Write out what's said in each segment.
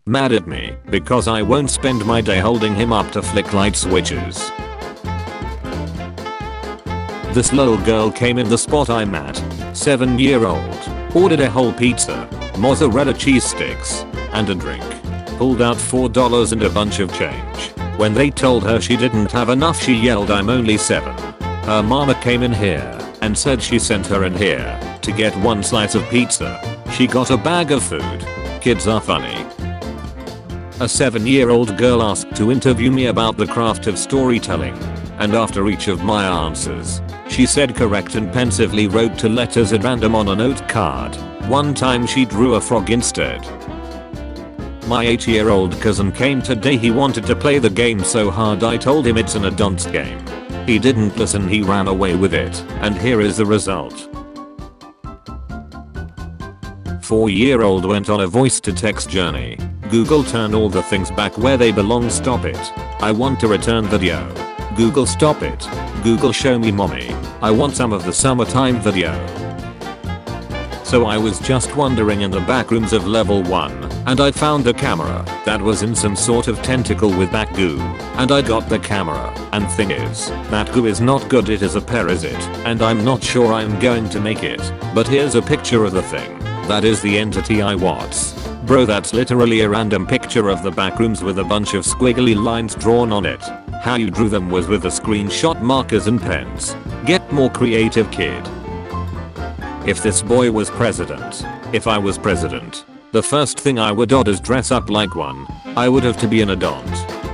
mad at me because I won't spend my day holding him up to flick light switches. This little girl came in the spot I'm at, 7-year-old, ordered a whole pizza, mozzarella cheese sticks, and a drink. Pulled out $4 and a bunch of change. When they told her she didn't have enough, she yelled, "I'm only 7. Her mama came in here and said she sent her in here to get one slice of pizza. She got a bag of food. Kids are funny. A 7-year-old girl asked to interview me about the craft of storytelling, and after each of my answers, she said correct and pensively wrote 2 letters at random on a note card. One time she drew a frog instead. My 8-year-old cousin came today. He wanted to play the game so hard I told him it's an adult's game. He didn't listen, he ran away with it, and here is the result. 4-year-old went on a voice to text journey. Google, turn all the things back where they belong. Stop it. I want to return video. Google, stop it. Google, show me mommy. I want some of the summertime video. So I was just wandering in the back rooms of level 1, and I found a camera that was in some sort of tentacle with back goo, and I got the camera, and thing is, that goo is not good, it is a parasite, and I'm not sure I'm going to make it, but here's a picture of the thing. That is the entity I was. Bro, that's literally a random picture of the back rooms with a bunch of squiggly lines drawn on it. How you drew them was with the screenshot markers and pens. Get more creative, kid. If this boy was president, if I was president, the first thing I would do is dress up like one. I would have to be an adult.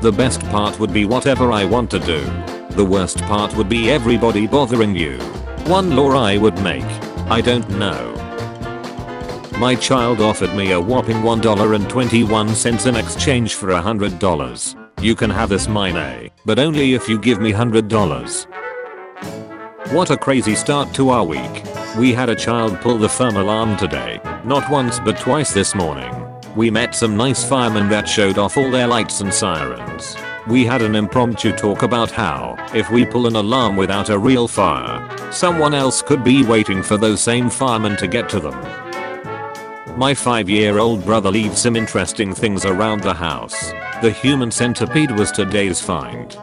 The best part would be whatever I want to do. The worst part would be everybody bothering you. One law I would make. I don't know. My child offered me a whopping $1.21 in exchange for $100. You can have this mine, but only if you give me $100. What a crazy start to our week. We had a child pull the firm alarm today, not once but twice this morning. We met some nice firemen that showed off all their lights and sirens. We had an impromptu talk about how, if we pull an alarm without a real fire, someone else could be waiting for those same firemen to get to them. My 5-year-old brother leaves some interesting things around the house. The human centipede was today's find.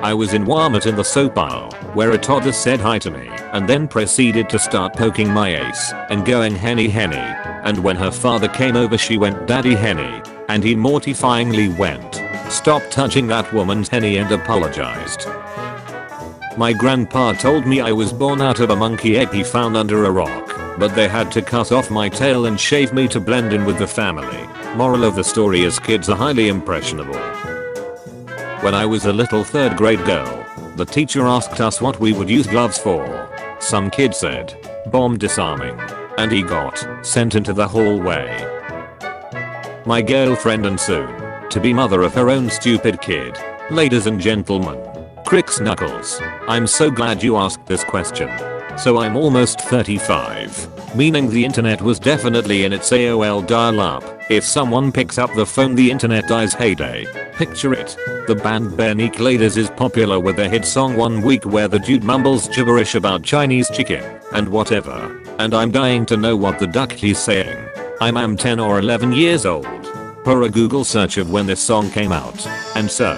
I was in Walmart in the soap aisle, where a toddler said hi to me, and then proceeded to start poking my ace, and going henny henny, and when her father came over she went daddy henny, and he mortifyingly went, stop touching that woman's henny, and apologized. My grandpa told me I was born out of a monkey egg he found under a rock, but they had to cut off my tail and shave me to blend in with the family. Moral of the story is kids are highly impressionable. When I was a little 3rd grade girl, the teacher asked us what we would use gloves for. Some kid said, bomb disarming, and he got sent into the hallway. My girlfriend and soon to be mother of her own stupid kid. Ladies and gentlemen, Cricks Knuckles, I'm so glad you asked this question. So I'm almost 35, meaning the internet was definitely in its AOL dial-up. If someone picks up the phone, the internet dies. Heyday. Picture it. The band Dank Dose is popular with their hit song One Week where the dude mumbles gibberish about Chinese chicken and whatever, and I'm dying to know what the duck he's saying. I'm 10 or 11 years old. Per a Google search of when this song came out, and so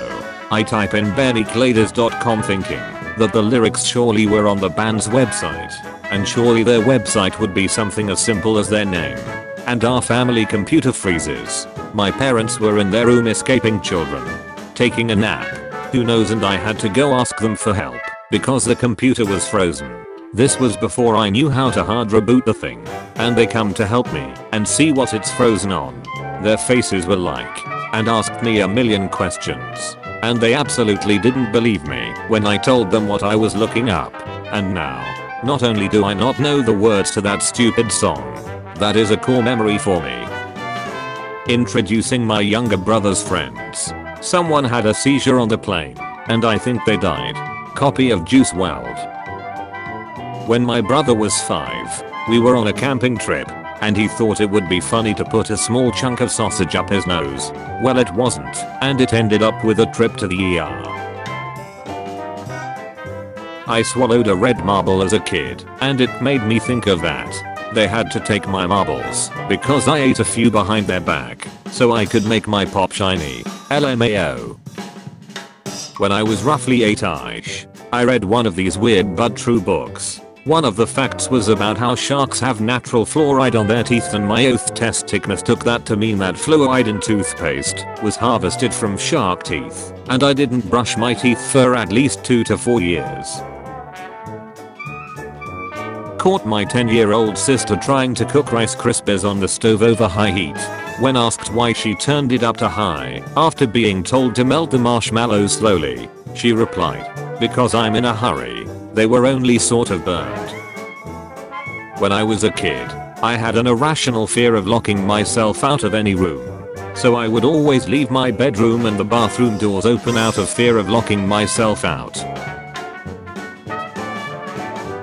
I type in dankdose.com thinking that the lyrics surely were on the band's website, and surely their website would be something as simple as their name. And our family computer freezes. My parents were in their room escaping children, taking a nap. Who knows, and I had to go ask them for help because the computer was frozen. This was before I knew how to hard reboot the thing, and they come to help me and see what it's frozen on. Their faces were like, and asked me a million questions. And they absolutely didn't believe me when I told them what I was looking up. And now, not only do I not know the words to that stupid song, that is a core memory for me. Introducing my younger brother's friends. Someone had a seizure on the plane, and I think they died. Copy of Juice WRLD. When my brother was 5, we were on a camping trip, and he thought it would be funny to put a small chunk of sausage up his nose. Well, it wasn't, and it ended up with a trip to the ER. I swallowed a red marble as a kid, and it made me think of that. They had to take my marbles because I ate a few behind their back so I could make my pop shiny. LMAO. When I was roughly 8ish, I read one of these weird but true books. One of the facts was about how sharks have natural fluoride on their teeth, and my oath test mistook that to mean that fluoride in toothpaste was harvested from shark teeth, and I didn't brush my teeth for at least 2 to 4 years. Caught my 10-year-old sister trying to cook Rice Krispies on the stove over high heat. When asked why she turned it up to high after being told to melt the marshmallows slowly, she replied, "Because I'm in a hurry. They were only sort of burned." When I was a kid, I had an irrational fear of locking myself out of any room. So I would always leave my bedroom and the bathroom doors open out of fear of locking myself out.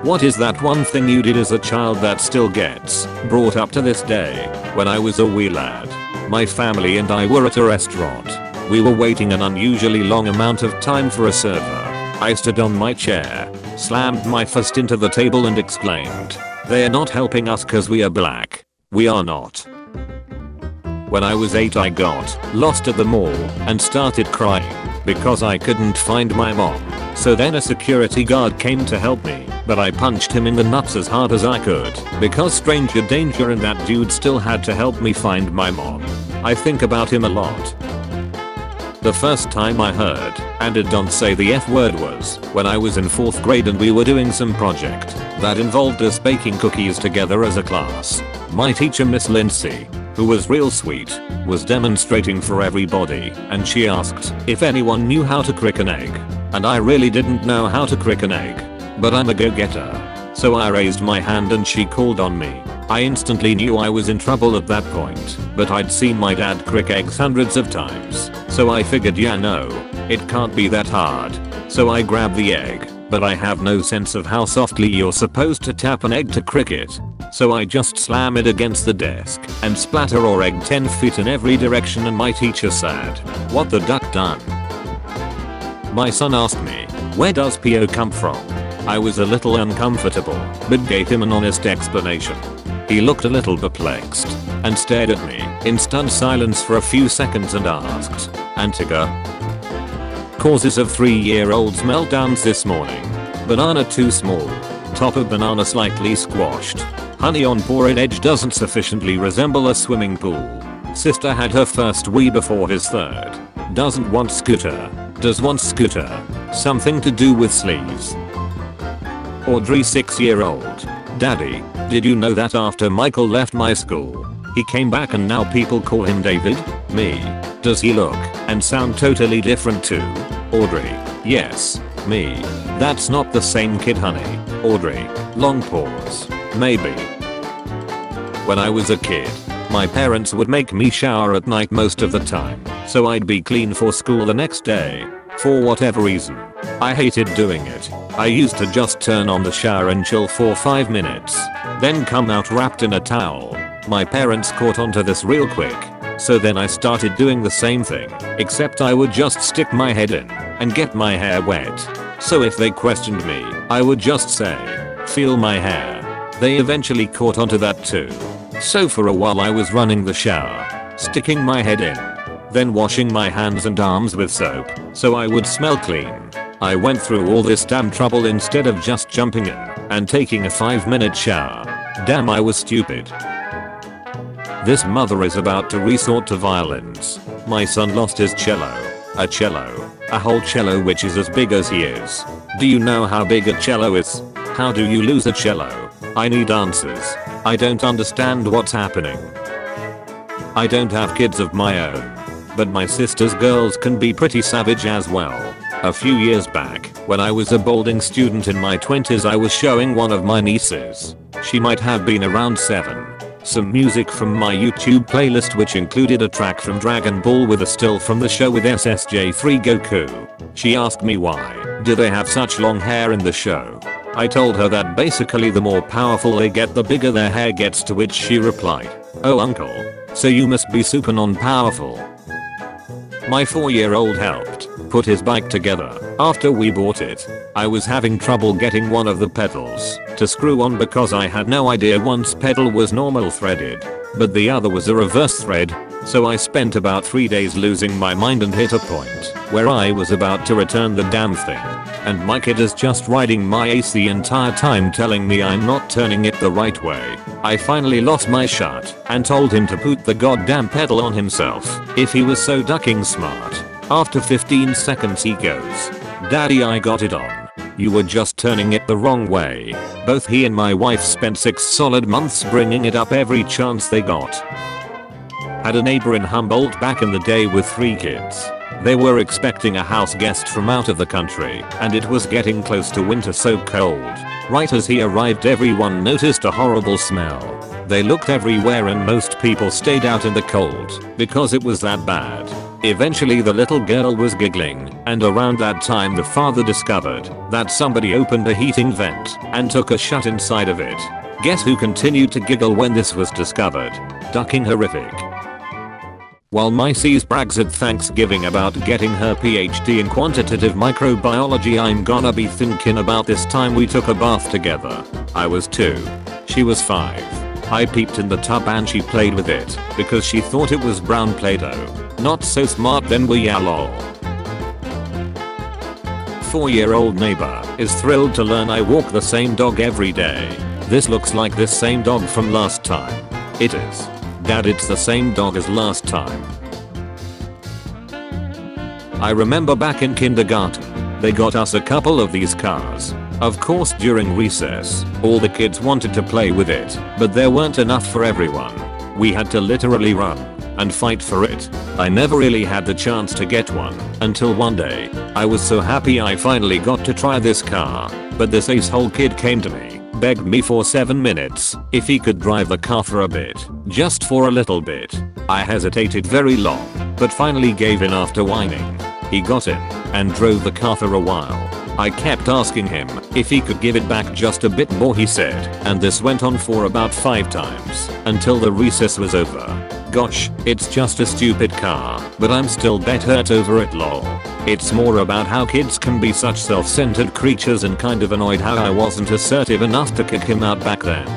What is that one thing you did as a child that still gets brought up to this day? When I was a wee lad, my family and I were at a restaurant. We were waiting an unusually long amount of time for a server. I stood on my chair, slammed my fist into the table and exclaimed, "They're not helping us cause we are black. We are not." When I was 8 I got lost at the mall and started crying because I couldn't find my mom. So then a security guard came to help me, but I punched him in the nuts as hard as I could because stranger danger and that dude still had to help me find my mom. I think about him a lot. The first time I heard and did not say the F word was when I was in 4th grade and we were doing some project that involved us baking cookies together as a class. My teacher, Miss Lindsay, who was real sweet, was demonstrating for everybody, and she asked if anyone knew how to crack an egg. And I really didn't know how to crack an egg, but I'm a go-getter. So I raised my hand and she called on me. I instantly knew I was in trouble at that point, but I'd seen my dad crack eggs hundreds of times, so I figured, yeah, no, it can't be that hard. So I grabbed the egg, but I have no sense of how softly you're supposed to tap an egg to crack it. So I just slam it against the desk and splatter our egg 10 feet in every direction, and my teacher said, "What the duck done?" My son asked me, "Where does PO come from?" I was a little uncomfortable, but gave him an honest explanation. He looked a little perplexed and stared at me in stunned silence for a few seconds and asked, "Antigua?" Causes of 3-year-old's meltdowns this morning. Banana too small. Top of banana slightly squashed. Honey on pouring edge doesn't sufficiently resemble a swimming pool. Sister had her first wee before his third. Doesn't want scooter. Does want scooter. Something to do with sleeves. Audrey 6-year-old. Daddy, did you know that after Michael left my school, he came back and now people call him David? Me. Does he look and sound totally different too? Audrey. Yes. Me. That's not the same kid, honey. Audrey. Long pause. Maybe. When I was a kid, my parents would make me shower at night most of the time, so I'd be clean for school the next day. For whatever reason, I hated doing it. I used to just turn on the shower and chill for 5 minutes, then come out wrapped in a towel. My parents caught onto this real quick, so then I started doing the same thing, except I would just stick my head in and get my hair wet. So if they questioned me, I would just say, "Feel my hair." They eventually caught onto that too. So for a while I was running the shower, sticking my head in, then washing my hands and arms with soap so I would smell clean. I went through all this damn trouble instead of just jumping in and taking a 5-minute shower. Damn, I was stupid. This mother is about to resort to violence. My son lost his cello. A cello. A whole cello which is as big as he is. Do you know how big a cello is? How do you lose a cello? I need answers. I don't understand what's happening. I don't have kids of my own, but my sister's girls can be pretty savage as well. A few years back, when I was a boarding student in my 20s, I was showing one of my nieces, she might have been around 7, some music from my YouTube playlist which included a track from Dragon Ball with a still from the show with SSJ3 Goku. She asked me why do they have such long hair in the show. I told her that basically the more powerful they get the bigger their hair gets, to which she replied, "Oh uncle, so you must be super non-powerful." My 4-year-old helped put his bike together after we bought it. I was having trouble getting one of the pedals to screw on because I had no idea one's pedal was normal threaded, but the other was a reverse thread. So I spent about 3 days losing my mind and hit a point where I was about to return the damn thing. And my kid is just riding my ace the entire time telling me I'm not turning it the right way. I finally lost my shot and told him to put the goddamn pedal on himself if he was so ducking smart. After 15 seconds he goes, "Daddy, I got it on. You were just turning it the wrong way." Both he and my wife spent 6 solid months bringing it up every chance they got. Had a neighbor in Humboldt back in the day with 3 kids. They were expecting a house guest from out of the country, and it was getting close to winter, so cold. Right as he arrived, everyone noticed a horrible smell. They looked everywhere and most people stayed out in the cold because it was that bad. Eventually the little girl was giggling, and around that time the father discovered that somebody opened a heating vent and took a shot inside of it. Guess who continued to giggle when this was discovered? Ducking horrific. While my sis brags at Thanksgiving about getting her PhD in quantitative microbiology, I'm gonna be thinking about this time we took a bath together. I was 2. She was 5. I peeped in the tub and she played with it because she thought it was brown Play-Doh. Not so smart then, we yeah lol. 4-year-old neighbor is thrilled to learn I walk the same dog every day. This looks like this same dog from last time. It is. Dad, it's the same dog as last time. I remember back in kindergarten, they got us a couple of these cars. Of course during recess, all the kids wanted to play with it, but there weren't enough for everyone. We had to literally run and fight for it. I never really had the chance to get one until one day. I was so happy I finally got to try this car, but this asshole kid came to me, begged me for 7 minutes if he could drive the car for a bit, just for a little bit. I hesitated very long, but finally gave in after whining. He got in and drove the car for a while. I kept asking him if he could give it back just a bit more, he said, and this went on for about 5 times until the recess was over. Gosh, it's just a stupid car, but I'm still butthurt over it lol. It's more about how kids can be such self-centered creatures and kind of annoyed how I wasn't assertive enough to kick him out back then.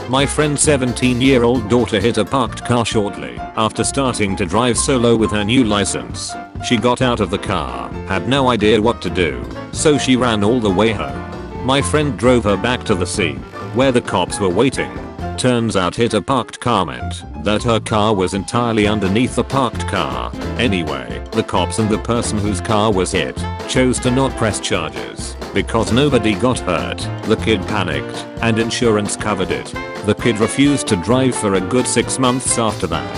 My friend's 17-year-old daughter hit a parked car shortly after starting to drive solo with her new license. She got out of the car, had no idea what to do, so she ran all the way home. My friend drove her back to the scene, where the cops were waiting. Turns out hit a parked car meant that her car was entirely underneath the parked car. Anyway, the cops and the person whose car was hit chose to not press charges because nobody got hurt. The kid panicked and insurance covered it. The kid refused to drive for a good 6 months after that.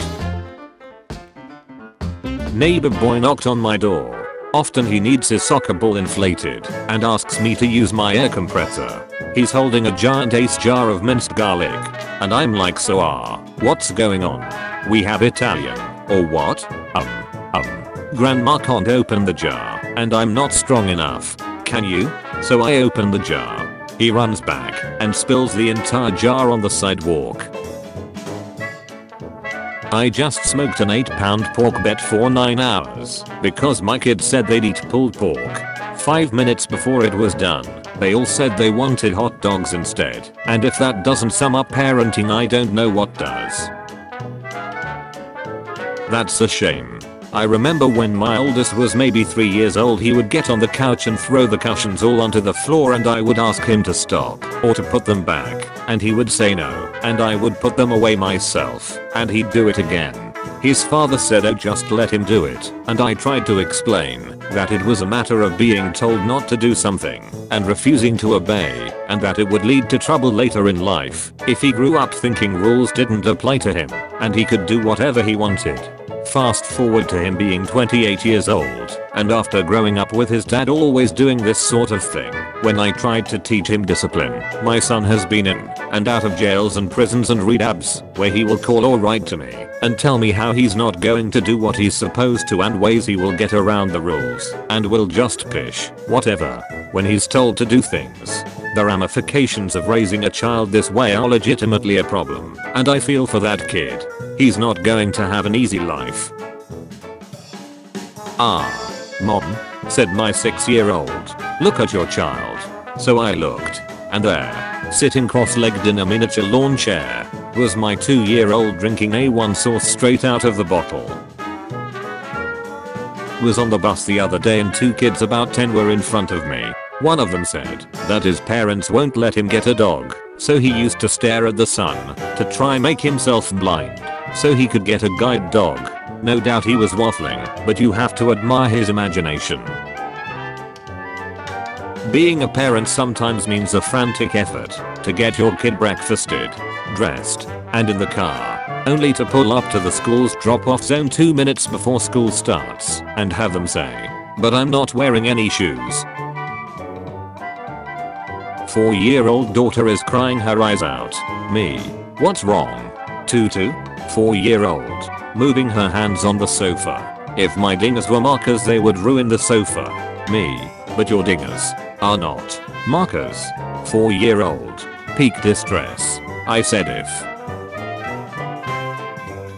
Neighbor boy knocked on my door. Often he needs his soccer ball inflated and asks me to use my air compressor. He's holding a giant ace jar of minced garlic, and I'm like, so what's going on? We have Italian, or what? Grandma can't open the jar, and I'm not strong enough. Can you? So I open the jar. He runs back and spills the entire jar on the sidewalk. I just smoked an 8-pound pork bet for 9 hours because my kids said they'd eat pulled pork. 5 minutes before it was done, they all said they wanted hot dogs instead, and if that doesn't sum up parenting, I don't know what does. That's a shame. I remember when my oldest was maybe 3 years old, he would get on the couch and throw the cushions all onto the floor, and I would ask him to stop or to put them back, and he would say no, and I would put them away myself, and he'd do it again. His father said, oh, just let him do it, and I tried to explain that it was a matter of being told not to do something and refusing to obey, and that it would lead to trouble later in life if he grew up thinking rules didn't apply to him and he could do whatever he wanted. Fast forward to him being 28 years old, and after growing up with his dad always doing this sort of thing, when I tried to teach him discipline, my son has been in and out of jails and prisons and rehabs, where he will call or write to me and tell me how he's not going to do what he's supposed to and ways he will get around the rules, and will just pish whatever when he's told to do things. The ramifications of raising a child this way are legitimately a problem, and I feel for that kid. He's not going to have an easy life. "Ah, Mom," said my 6-year-old, "look at your child." So I looked, and there, sitting cross-legged in a miniature lawn chair, was my 2-year-old drinking A1 sauce straight out of the bottle. Was on the bus the other day and 2 kids about 10 were in front of me. One of them said that his parents won't let him get a dog, so he used to stare at the sun to try make himself blind so he could get a guide dog. No doubt he was waffling, but you have to admire his imagination. Being a parent sometimes means a frantic effort to get your kid breakfasted, dressed, and in the car, only to pull up to the school's drop-off zone 2 minutes before school starts and have them say, "But I'm not wearing any shoes." 4-year-old daughter is crying her eyes out. Me. What's wrong? Tutu? 4-year-old. Moving her hands on the sofa. If my dingers were markers they would ruin the sofa. Me. But your dingers are not markers. 4-year-old. Peak distress. I said if.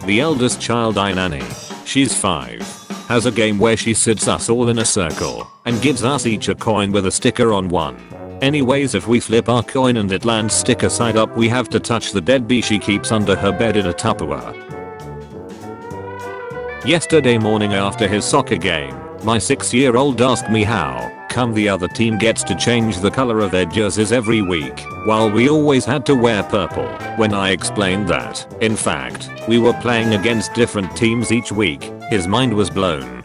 The eldest child I nanny. She's 5. Has a game where she sits us all in a circle and gives us each a coin with a sticker on one. Anyways, if we flip our coin and it lands sticker side up we have to touch the dead bee she keeps under her bed in a Tupperware. Yesterday morning after his soccer game, my 6-year-old asked me how come the other team gets to change the color of their jerseys every week, while we always had to wear purple. When I explained that, in fact, we were playing against different teams each week, his mind was blown.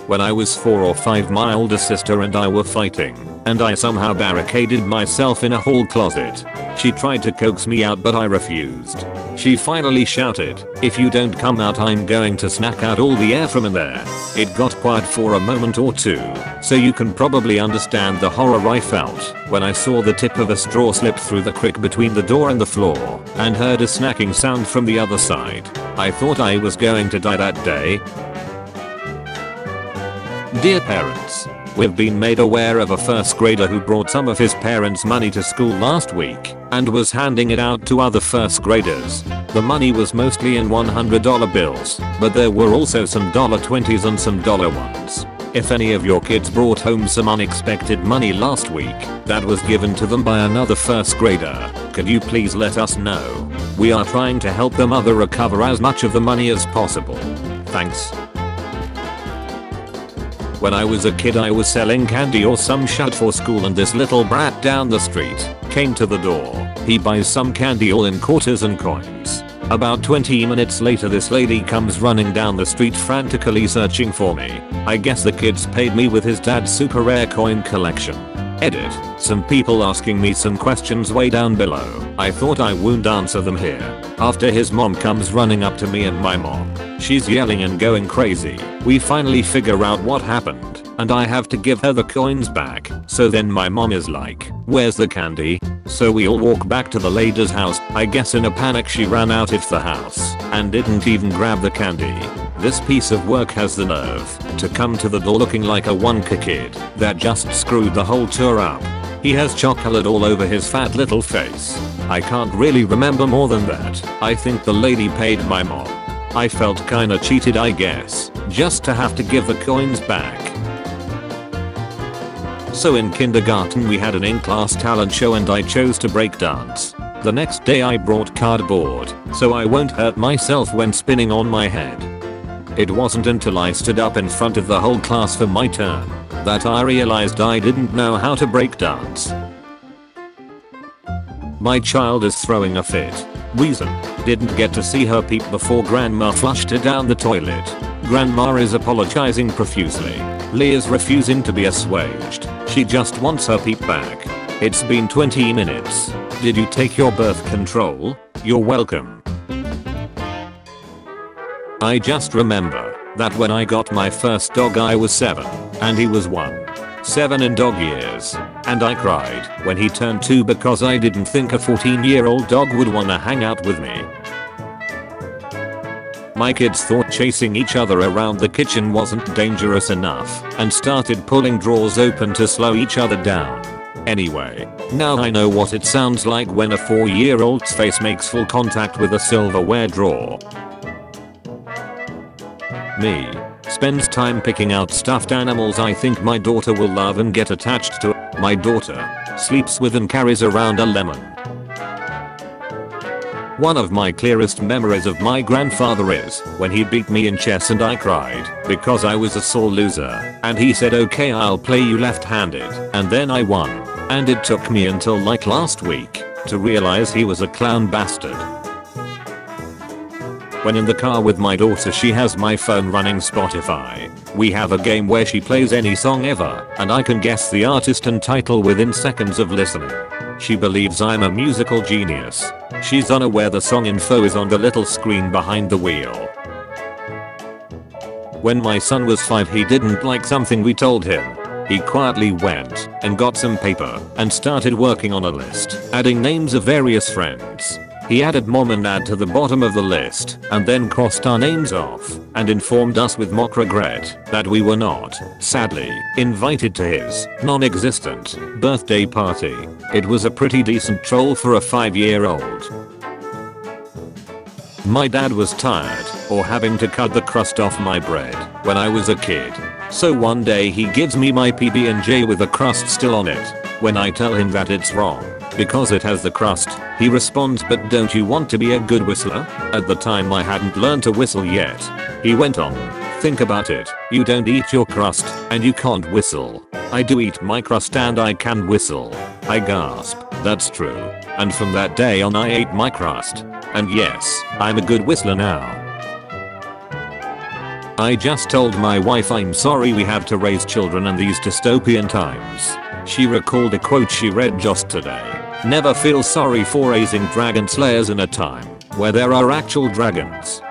When I was 4 or 5 my older sister and I were fighting, and I somehow barricaded myself in a hall closet. She tried to coax me out but I refused. She finally shouted, "If you don't come out I'm going to snack out all the air from in there." It got quiet for a moment or two, so you can probably understand the horror I felt when I saw the tip of a straw slip through the crack between the door and the floor, and heard a snacking sound from the other side. I thought I was going to die that day. Dear parents, we've been made aware of a first grader who brought some of his parents' money to school last week and was handing it out to other first graders. The money was mostly in $100 bills, but there were also some $20s and some $1s. If any of your kids brought home some unexpected money last week that was given to them by another first grader, could you please let us know? We are trying to help the mother recover as much of the money as possible. Thanks. When I was a kid I was selling candy or some shit for school and this little brat down the street came to the door. He buys some candy all in quarters and coins. About 20 minutes later this lady comes running down the street frantically searching for me. I guess the kids paid me with his dad's super rare coin collection. Edit. Some people asking me some questions way down below. I thought I wouldn't answer them here. After his mom comes running up to me and my mom. She's yelling and going crazy. We finally figure out what happened and I have to give her the coins back. So then my mom is like, "Where's the candy?" So we all walk back to the lady's house. I guess in a panic she ran out of the house and didn't even grab the candy. This piece of work has the nerve to come to the door looking like a wonka kid that just screwed the whole tour up. He has chocolate all over his fat little face. I can't really remember more than that. I think the lady paid my mom. I felt kinda cheated I guess, just to have to give the coins back. So in kindergarten we had an in-class talent show and I chose to break dance. The next day I brought cardboard, so I won't hurt myself when spinning on my head. It wasn't until I stood up in front of the whole class for my turn that I realized I didn't know how to break dance. My child is throwing a fit. Reason, didn't get to see her peep before grandma flushed her down the toilet. Grandma is apologizing profusely. Leah's refusing to be assuaged. She just wants her peep back. It's been 20 minutes. Did you take your birth control? You're welcome. I just remember that when I got my first dog I was 7 and he was 1. 7 in dog years. And I cried when he turned 2 because I didn't think a 14-year-old dog would wanna hang out with me. My kids thought chasing each other around the kitchen wasn't dangerous enough and started pulling drawers open to slow each other down. Anyway, now I know what it sounds like when a 4-year-old's face makes full contact with a silverware drawer. Me. Spends time picking out stuffed animals I think my daughter will love and get attached to. My daughter sleeps with and carries around a lemon. One of my clearest memories of my grandfather is when he beat me in chess and I cried because I was a sore loser and he said okay I'll play you left-handed and then I won. And it took me until like last week to realize he was a clown bastard. When in the car with my daughter she has my phone running Spotify. We have a game where she plays any song ever and I can guess the artist and title within seconds of listening. She believes I'm a musical genius. She's unaware the song info is on the little screen behind the wheel. When my son was 5 he didn't like something we told him. He quietly went and got some paper and started working on a list, adding names of various friends. He added mom and dad to the bottom of the list and then crossed our names off and informed us with mock regret that we were not, sadly, invited to his non-existent birthday party. It was a pretty decent troll for a 5-year-old. My dad was tired or having to cut the crust off my bread when I was a kid. So one day he gives me my PB&J with the crust still on it. When I tell him that it's wrong because it has the crust, he responds but don't you want to be a good whistler? At the time I hadn't learned to whistle yet. He went on, think about it, you don't eat your crust and you can't whistle. I do eat my crust and I can whistle. I gasp, that's true. And from that day on I ate my crust. And yes, I'm a good whistler now. I just told my wife I'm sorry we have to raise children in these dystopian times. She recalled a quote she read just today. Never feel sorry for raising dragon slayers in a time where there are actual dragons.